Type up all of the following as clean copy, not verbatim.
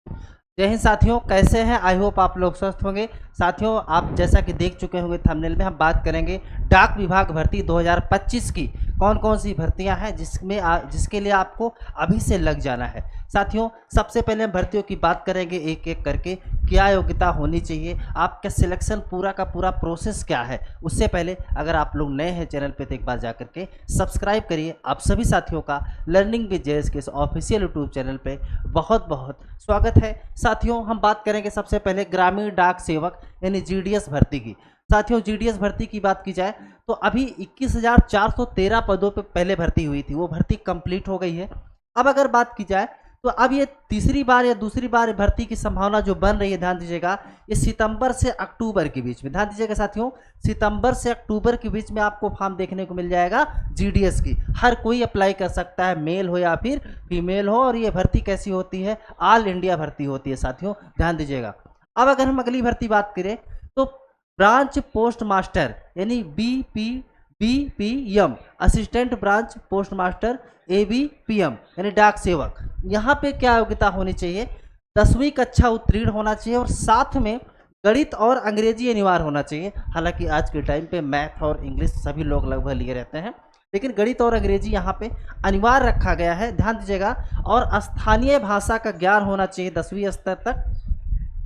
जय हिंद साथियों, कैसे हैं? आई होप आप लोग स्वस्थ होंगे। साथियों, आप जैसा कि देख चुके होंगे थंबनेल में, हम बात करेंगे डाक विभाग भर्ती 2025 की। कौन कौन सी भर्तियां हैं जिसके लिए आपको अभी से लग जाना है। साथियों, सबसे पहले हम भर्तियों की बात करेंगे एक एक करके। क्या योग्यता होनी चाहिए, आपका सिलेक्शन पूरा का पूरा प्रोसेस क्या है। उससे पहले अगर आप लोग नए हैं चैनल पे तो एक बार जा करके सब्सक्राइब करिए। आप सभी साथियों का लर्निंग विद जेएस के इस ऑफिशियल यूट्यूब चैनल पे बहुत बहुत स्वागत है। साथियों, हम बात करेंगे सबसे पहले ग्रामीण डाक सेवक यानी जीडीएस भर्ती की। साथियों, जीडीएस भर्ती की बात की जाए तो अभी 21,413 पदों पर पहले भर्ती हुई थी, वो भर्ती कंप्लीट हो गई है। अब अगर बात की जाए तो अब ये तीसरी बार या दूसरी बार भर्ती की संभावना जो बन रही है, ध्यान दीजिएगा, ये सितंबर से अक्टूबर के बीच में। ध्यान दीजिएगा साथियों, सितंबर से अक्टूबर के बीच में आपको फॉर्म देखने को मिल जाएगा जीडीएस की। हर कोई अप्लाई कर सकता है, मेल हो या फिर फीमेल हो। और ये भर्ती कैसी होती है? ऑल इंडिया भर्ती होती है साथियों, ध्यान दीजिएगा। अब अगर हम अगली भर्ती बात करें तो ब्रांच पोस्ट मास्टर यानी BPM, assistant branch post master, ABPM यानी डाक सेवक। यहाँ पे क्या योग्यता होनी चाहिए? 10वीं कक्षा उत्तीर्ण होना चाहिए और साथ में गणित और अंग्रेजी अनिवार्य होना चाहिए। हालांकि आज के टाइम पे मैथ और इंग्लिश सभी लोग लगभग लिए रहते हैं, लेकिन गणित और अंग्रेजी यहाँ पे अनिवार्य रखा गया है, ध्यान दीजिएगा। और स्थानीय भाषा का ज्ञान होना चाहिए 10वीं स्तर तक।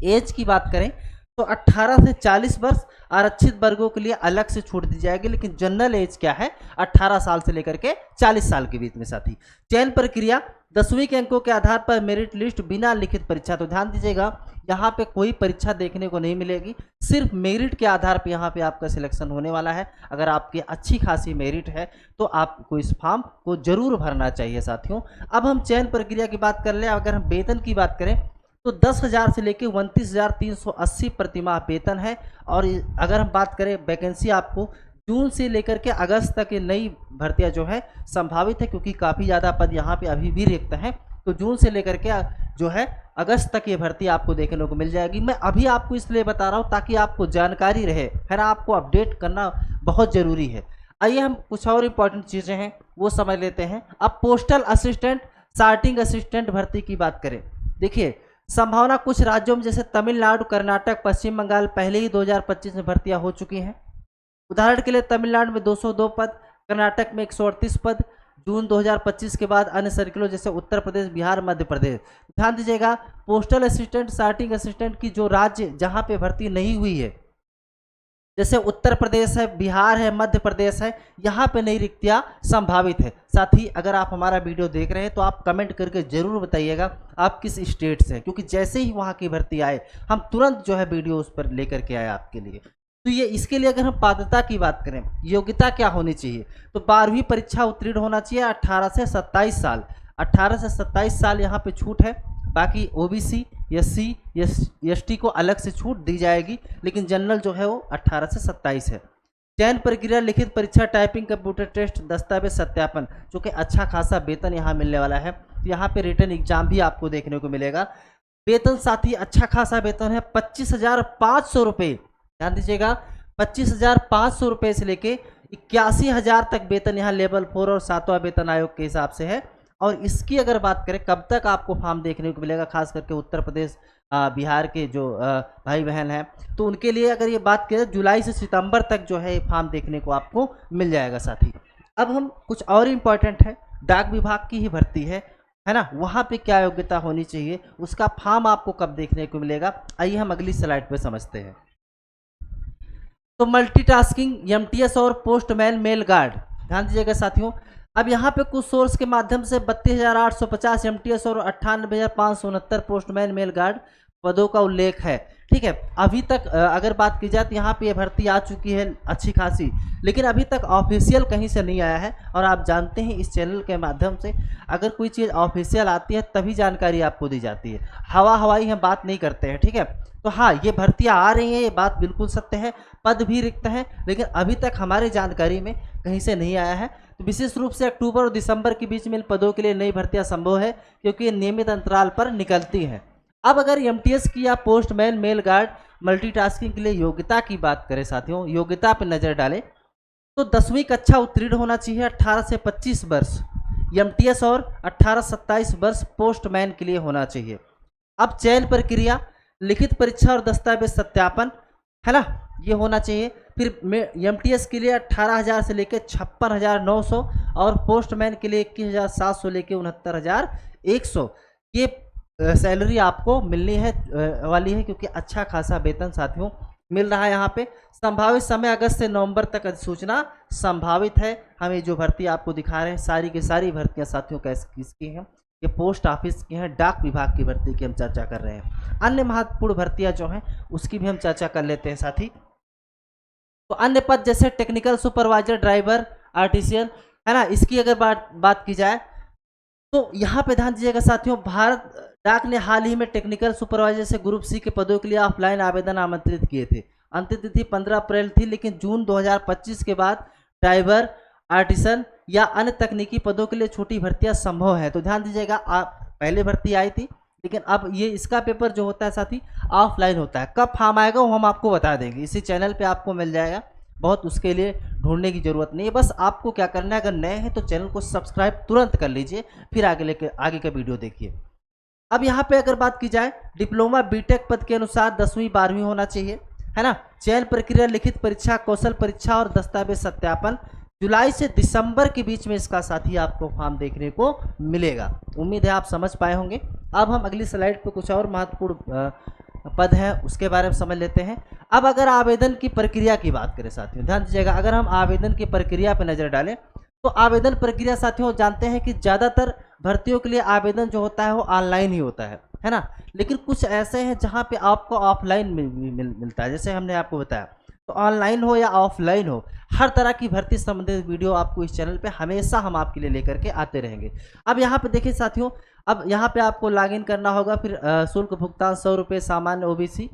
एज की बात करें तो 18 से 40 वर्ष आरक्षित वर्गों के लिए अलग से छूट दी जाएगी, लेकिन जनरल एज क्या है? 18 साल से लेकर के 40 साल के बीच में। साथी, चयन प्रक्रिया 10वीं के अंकों के आधार पर मेरिट लिस्ट बिना लिखित परीक्षा। तो ध्यान दीजिएगा, यहाँ पे कोई परीक्षा देखने को नहीं मिलेगी, सिर्फ मेरिट के आधार पर यहाँ पे आपका सिलेक्शन होने वाला है। अगर आपकी अच्छी खासी मेरिट है तो आपको इस फॉर्म को जरूर भरना चाहिए साथियों। अब हम चयन प्रक्रिया की बात कर ले। अगर हम वेतन की बात करें तो 10,000 से लेकर 29,380 प्रतिमाह वेतन है। और अगर हम बात करें वैकेंसी, आपको जून से लेकर के अगस्त तक ये नई भर्तियां जो है संभावित है, क्योंकि काफ़ी ज़्यादा पद यहाँ पे अभी भी रिक्त हैं। तो जून से लेकर के जो है अगस्त तक ये भर्ती आपको देखने को मिल जाएगी। मैं अभी आपको इसलिए बता रहा हूँ ताकि आपको जानकारी रहे, है ना। आपको अपडेट करना बहुत ज़रूरी है। आइए हम कुछ और इम्पोर्टेंट चीज़ें हैं वो समझ लेते हैं। अब पोस्टल असिस्टेंट, सार्टिंग असिस्टेंट भर्ती की बात करें। देखिए, संभावना कुछ राज्यों में जैसे तमिलनाडु, कर्नाटक, पश्चिम बंगाल पहले ही 2025 में भर्तियां हो चुकी हैं। उदाहरण के लिए तमिलनाडु में 202 पद, कर्नाटक में 138 पद जून 2025 के बाद। अन्य सर्किलों जैसे उत्तर प्रदेश, बिहार, मध्य प्रदेश। ध्यान दीजिएगा, पोस्टल असिस्टेंट, सार्टिंग असिस्टेंट की जो राज्य जहां पे भर्ती नहीं हुई है, जैसे उत्तर प्रदेश है, बिहार है, मध्य प्रदेश है, यहाँ पे नई रिक्तियाँ संभावित है। साथ ही अगर आप हमारा वीडियो देख रहे हैं तो आप कमेंट करके जरूर बताइएगा आप किस स्टेट से हैं, क्योंकि जैसे ही वहाँ की भर्ती आए हम तुरंत जो है वीडियो उस पर लेकर के आए आपके लिए। तो ये इसके लिए अगर हम पात्रता की बात करें, योग्यता क्या होनी चाहिए, तो 12वीं परीक्षा उत्तीर्ण होना चाहिए। 18 से 27 साल, 18 से 27 साल यहाँ पे छूट है। बाकी ओबीसी, एससी, एसटी को अलग से छूट दी जाएगी, लेकिन जनरल जो है वो 18 से 27 है। चयन प्रक्रिया लिखित परीक्षा, टाइपिंग, कंप्यूटर टेस्ट, दस्तावेज सत्यापन, जो कि अच्छा खासा वेतन यहाँ मिलने वाला है। तो यहाँ पे रिटर्न एग्जाम भी आपको देखने को मिलेगा। वेतन साथ ही अच्छा खासा वेतन है, 25,500 रुपये। ध्यान दीजिएगा, 25,500 रुपये से लेके 81,000 तक वेतन यहाँ लेवल 4 और 7वां वेतन आयोग के हिसाब से है। और इसकी अगर बात करें कब तक आपको फॉर्म देखने को मिलेगा, खास करके उत्तर प्रदेश, बिहार के जो भाई बहन हैं, तो उनके लिए अगर ये बात करें जुलाई से सितंबर तक जो है ये फॉर्म देखने को आपको मिल जाएगा साथी। अब हम कुछ और इम्पॉर्टेंट है, डाक विभाग की ही भर्ती है ना, वहाँ पे क्या योग्यता होनी चाहिए, उसका फॉर्म आपको कब देखने को मिलेगा। आइए हम अगली स्लाइड पे समझते हैं। तो मल्टीटास्किंग, एमटीएस और पोस्टमैन मेल गार्ड। ध्यान दीजिएगा साथियों, अब यहाँ पे कुछ सोर्स के माध्यम से 32,850 एमटीएस और 98,569 पोस्टमैन मेल गार्ड पदों का उल्लेख है। ठीक है, अभी तक अगर बात की जाए तो यहाँ पे ये भर्ती आ चुकी है अच्छी खासी, लेकिन अभी तक ऑफिशियल कहीं से नहीं आया है। और आप जानते हैं इस चैनल के माध्यम से अगर कोई चीज़ ऑफिशियल आती है तभी जानकारी आपको दी जाती है, हवाई हम बात नहीं करते हैं। ठीक है, तो हाँ, ये भर्तियाँ आ रही हैं, ये बात बिल्कुल सत्य है। पद भी रिक्त हैं, लेकिन अभी तक हमारे जानकारी में कहीं से नहीं आया है। तो विशेष रूप से अक्टूबर और दिसंबर के बीच में इन पदों के लिए नई भर्तियां संभव है, क्योंकि ये नियमित अंतराल पर निकलती हैं। अब अगर एमटीएस की या पोस्टमैन मेल गार्ड मल्टीटास्किंग के लिए योग्यता की बात करें साथियों, योग्यता पर नजर डालें तो 10वीं कक्षा उत्तीर्ण होना चाहिए, 18 से 25 वर्ष एमटीएस और 18 से 27 वर्ष पोस्टमैन के लिए होना चाहिए। अब चयन प्रक्रिया, लिखित परीक्षा और दस्तावेज सत्यापन, है ना, ये होना चाहिए। फिर एमटीएस के लिए 18,000 से लेकर 56,900 और पोस्टमैन के लिए 21,700 लेकर 69,100 ये सैलरी आपको मिलनी है वाली है, क्योंकि अच्छा खासा वेतन साथियों मिल रहा है यहाँ पे। संभावित समय अगस्त से नवंबर तक अधिसूचना संभावित है। हम ये जो भर्ती आपको दिखा रहे हैं सारी की सारी भर्तियाँ साथियों किसकी हैं, ये पोस्ट ऑफिस की हैं, डाक विभाग की भर्ती की हम चर्चा कर रहे हैं। अन्य महत्वपूर्ण भर्तियाँ जो हैं उसकी भी हम चर्चा कर लेते हैं साथी। तो अन्य पद जैसे टेक्निकल सुपरवाइजर, ड्राइवर, आर्टिसियन, है ना, इसकी अगर बात की जाए तो यहाँ पे ध्यान दीजिएगा साथियों, भारत डाक ने हाल ही में टेक्निकल सुपरवाइजर से ग्रुप सी के पदों के लिए ऑफलाइन आवेदन आमंत्रित किए थे। अंतिम तिथि 15 अप्रैल थी, लेकिन जून 2025 के बाद ड्राइवर, आर्टिसन या अन्य तकनीकी पदों के लिए छोटी भर्तियां संभव है। तो ध्यान दीजिएगा, आप पहले भर्ती आई थी, लेकिन अब ये इसका पेपर जो होता है साथी ऑफलाइन होता है। कब फॉर्म आएगा वो हम आपको बता देंगे, इसी चैनल पे आपको मिल जाएगा, बहुत उसके लिए ढूंढने की ज़रूरत नहीं है। बस आपको क्या करना है, अगर नए हैं तो चैनल को सब्सक्राइब तुरंत कर लीजिए, फिर आगे का वीडियो देखिए। अब यहाँ पे अगर बात की जाए, डिप्लोमा बीटेक पद के अनुसार 10वीं 12वीं होना चाहिए, है ना। चयन प्रक्रिया, लिखित परीक्षा, कौशल परीक्षा और दस्तावेज सत्यापन, जुलाई से दिसंबर के बीच में इसका साथी आपको फॉर्म देखने को मिलेगा। उम्मीद है आप समझ पाए होंगे। अब हम अगली स्लाइड पर कुछ और महत्वपूर्ण पद हैं उसके बारे में समझ लेते हैं। अब अगर आवेदन की प्रक्रिया की बात करें साथियों, ध्यान दीजिएगा, अगर हम आवेदन की प्रक्रिया पर नज़र डालें तो आवेदन प्रक्रिया साथियों जानते हैं कि ज़्यादातर भर्तियों के लिए आवेदन जो होता है वो ऑनलाइन ही होता है ना। लेकिन कुछ ऐसे हैं जहाँ पे आपको ऑफलाइन मिलता है, जैसे हमने आपको बताया। तो ऑनलाइन हो या ऑफलाइन हो, हर तरह की भर्ती संबंधित वीडियो आपको इस चैनल पे हमेशा हम आपके लिए लेकर के आते रहेंगे। अब यहाँ पे देखिए साथियों, अब यहाँ पे आपको लॉगिन करना होगा, फिर शुल्क भुगतान 100 रुपये सामान्य ओबीसी,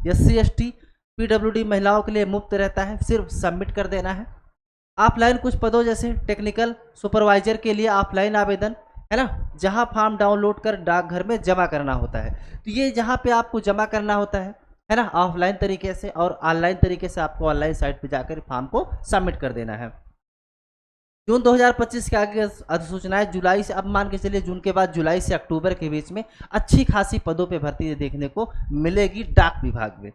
SC ST PWD महिलाओं के लिए मुफ्त रहता है, सिर्फ सबमिट कर देना है। ऑफलाइन कुछ पदों जैसे टेक्निकल सुपरवाइजर के लिए ऑफलाइन आवेदन, है ना, जहां फॉर्म डाउनलोड कर डाकघर में जमा करना होता है। तो ये जहां पे आपको जमा करना होता है ना, ऑफलाइन तरीके से, और ऑनलाइन तरीके से आपको ऑनलाइन साइट पे जाकर फॉर्म को सबमिट कर देना है। जून 2025 के आगे अधिसूचनाएं जुलाई से, अब मान के चलिए जून के बाद जुलाई से अक्टूबर के बीच में अच्छी खासी पदों पे भर्ती देखने को मिलेगी डाक विभाग में।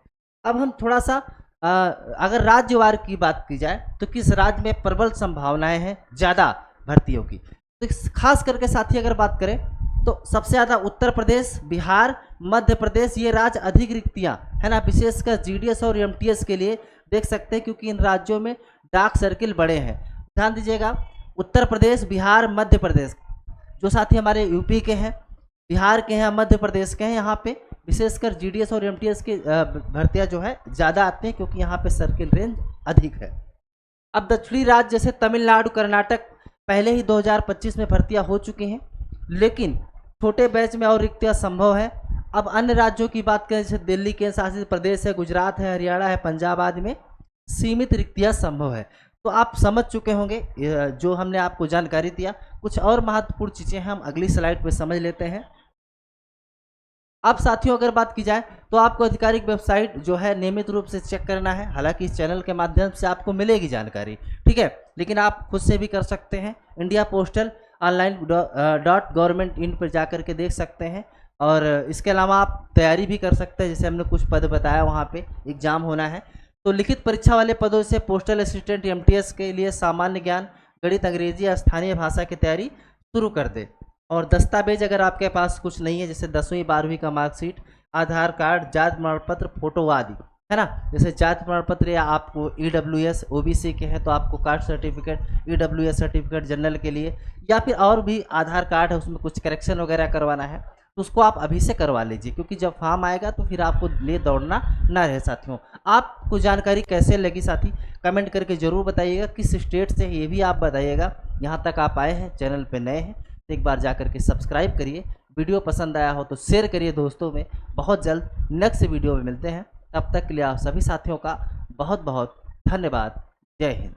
अब हम थोड़ा सा अगर राज्यवार की बात की जाए तो किस राज्य में प्रबल संभावनाएं हैं ज़्यादा भर्तियों की, तो खास करके साथी अगर बात करें तो सबसे ज़्यादा उत्तर प्रदेश, बिहार, मध्य प्रदेश, ये राज्य अधिक रिक्तियाँ, है ना, विशेषकर GDS और MTS के लिए देख सकते हैं, क्योंकि इन राज्यों में डाक सर्किल बड़े हैं। ध्यान दीजिएगा, उत्तर प्रदेश, बिहार, मध्य प्रदेश, जो साथी हमारे यूपी के हैं, बिहार के हैं, मध्य प्रदेश के हैं, यहाँ पे विशेषकर GDS और MTS की भर्तियाँ जो है ज़्यादा आते हैं, क्योंकि यहाँ पे सर्किल रेंज अधिक है। अब दक्षिणी राज्य जैसे तमिलनाडु, कर्नाटक पहले ही 2025 में भर्तियाँ हो चुकी हैं, लेकिन छोटे बैच में और रिक्तियाँ संभव है। अब अन्य राज्यों की बात करें जैसे दिल्ली केंद्र शासित प्रदेश है, गुजरात है, हरियाणा है, पंजाब आदि में सीमित रिक्तियाँ संभव है। तो आप समझ चुके होंगे जो हमने आपको जानकारी दिया। कुछ और महत्वपूर्ण चीज़ें हम अगली स्लाइड पे समझ लेते हैं। अब साथियों अगर बात की जाए तो आपको आधिकारिक वेबसाइट जो है नियमित रूप से चेक करना है। हालांकि इस चैनल के माध्यम से आपको मिलेगी जानकारी, ठीक है, लेकिन आप खुद से भी कर सकते हैं। इंडिया पोस्टल ऑनलाइन .gov.in पर जाकर के देख सकते हैं, और इसके अलावा आप तैयारी भी कर सकते हैं। जैसे हमने कुछ पद बताया, वहाँ पे एग्जाम होना है। तो लिखित परीक्षा वाले पदों से पोस्टल असिस्टेंट MTS के लिए सामान्य ज्ञान, गणित, अंग्रेजी या स्थानीय भाषा की तैयारी शुरू कर दे। और दस्तावेज अगर आपके पास कुछ नहीं है, जैसे 10वीं 12वीं का मार्कशीट, आधार कार्ड, जाति प्रमाण पत्र, फोटो आदि, है ना, जैसे जाति प्रमाण पत्र या आपको EWS OBC के हैं तो आपको caste certificate, EWS certificate general के लिए, या फिर और भी आधार कार्ड है उसमें कुछ करेक्शन वगैरह करवाना है तो उसको आप अभी से करवा लीजिए, क्योंकि जब फॉर्म आएगा तो फिर आपको ले दौड़ना ना रहे। साथियों आपको जानकारी कैसे लगी साथी कमेंट करके ज़रूर बताइएगा, किस स्टेट से ये भी आप बताइएगा। यहाँ तक आप आए हैं, चैनल पे नए हैं तो एक बार जा कर के सब्सक्राइब करिए। वीडियो पसंद आया हो तो शेयर करिए दोस्तों में। बहुत जल्द नेक्स्ट वीडियो में मिलते हैं, तब तक के लिए आप सभी साथियों का बहुत बहुत धन्यवाद। जय हिंद।